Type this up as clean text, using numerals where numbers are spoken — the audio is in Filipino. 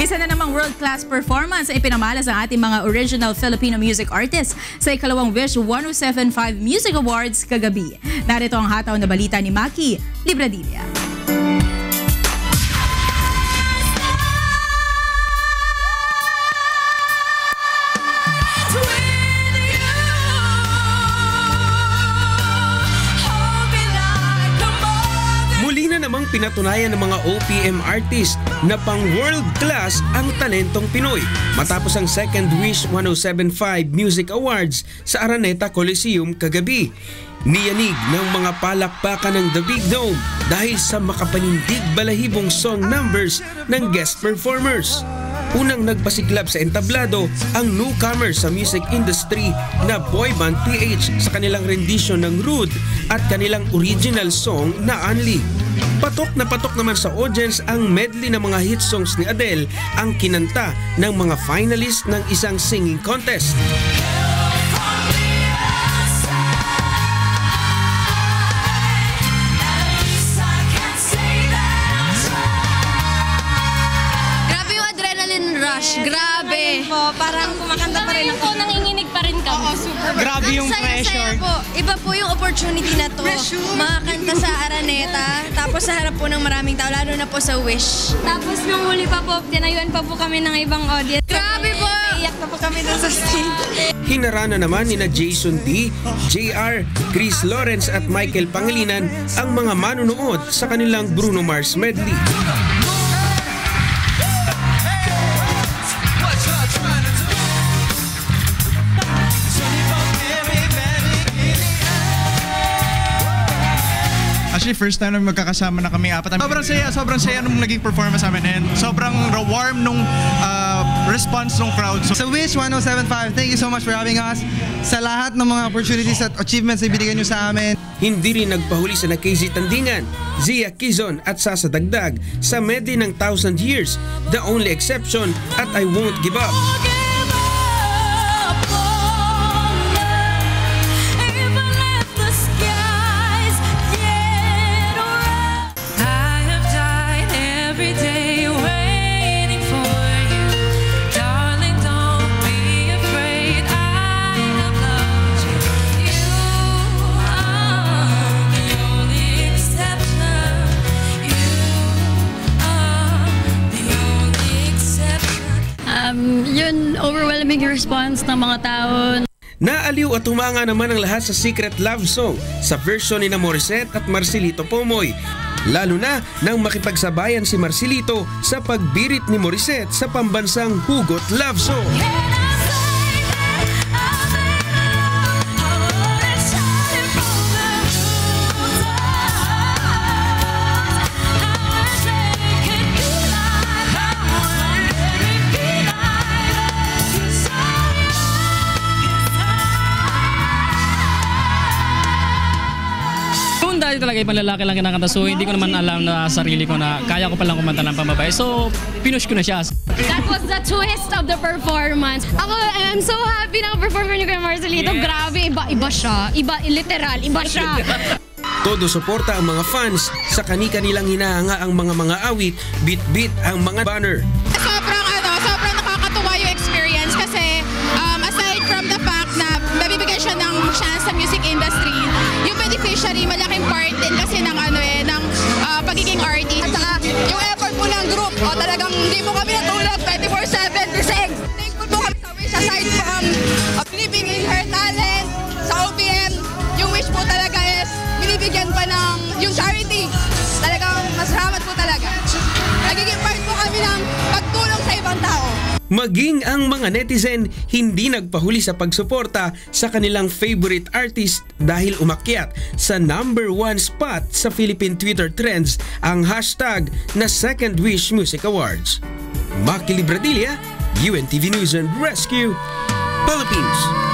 Isa na namang world-class performance ay pinamalas ang ating mga original Filipino music artists sa ikalawang Wish 1075 Music Awards kagabi. Narito ang hataw na balita ni Maki Libradilla. Namang pinatunayan ng mga OPM artist na pang world class ang talentong Pinoy matapos ang Second Wish 1075 Music Awards sa Araneta Coliseum kagabi. Niyanig ng mga palakpakan ng The Big Dome dahil sa makapanindig balahibong song numbers ng guest performers. Unang nagpasiklab sa entablado ang newcomer sa music industry na boyband PH sa kanilang rendition ng Rude at kanilang original song na Only. Patok naman sa audience ang medley ng mga hit songs ni Adele ang kinanta ng mga finalist ng isang singing contest. Grabe! Parang kumakanta pa rin ako. Nanginginig pa rin kami. Oo, super. Grabe yung pressure. Po. Iba po yung opportunity na to. Makakanta sa Araneta, tapos sa harap po ng maraming tao, lalo na po sa Wish. Tapos nung huli pa po, tinayuan pa po kami ng ibang audience. Grabe po! Iyak na po kami dun sa stage. Hinarana naman nina Jason D, JR, Chris Lawrence at Michael Pangilinan ang mga manunood sa kanilang Bruno Mars medley. Actually, first time na magkakasama na kami apat. Sobrang saya nung naging performance namin and sobrang warm nung response ng crowd. So Wish 1075, thank you so much for having us. Sa lahat ng mga opportunities at achievements na ibigay nyo sa amin. Hindi rin nagpahuli sa Casey Tandingan, Zia Quizon at Sasa Dagdag sa medley ng 1,000 Years, The Only Exception at I Won't Give Up. Yun, overwhelming response ng mga tao. Naaliw at humanga naman ang lahat sa Secret Love Song sa version ni Morissette at Marcelito Pomoy. Lalo na nang makipagsabayan si Marcelito sa pagbirit ni Morissette sa pambansang Hugot Love Song. Dahil talaga ibang lalaki lang kinakanta, so hindi ko naman alam na sarili ko na kaya ko palang kumanta ng pambabae, so pinush ko na siya. That was the twist of the performance. I'm so happy na perform niyo kay Marcelito. Yes. Grabe, iba siya. Literal, iba siya. Todo suporta ang mga fans sa kani-kanilang hinahanga ang mga awit, beat ang mga banner. Sobrang nakakatuwa yung experience kasi aside from the fact na nabibigyan siya ng chance sa music industry, yung beneficiary malaking part din kasi ng pagiging artist. At saka yung effort po ng group, talagang hindi mo kami natulog 24/7 bisig. Thankful po kami sa Wish aside from believing in her talent sa OPM. Yung Wish po talaga is binibigyan pa ng yung charity. Talagang masalamat po talaga. Nagiging part po kami ng pagtulong sa ibang tao. Maging ang mga netizen hindi nagpahuli sa pagsuporta sa kanilang favorite artist dahil umakyat sa #1 spot sa Philippine Twitter trends ang hashtag na Second Wish Music Awards. Maki Libradilla, UNTV News and Rescue, Philippines.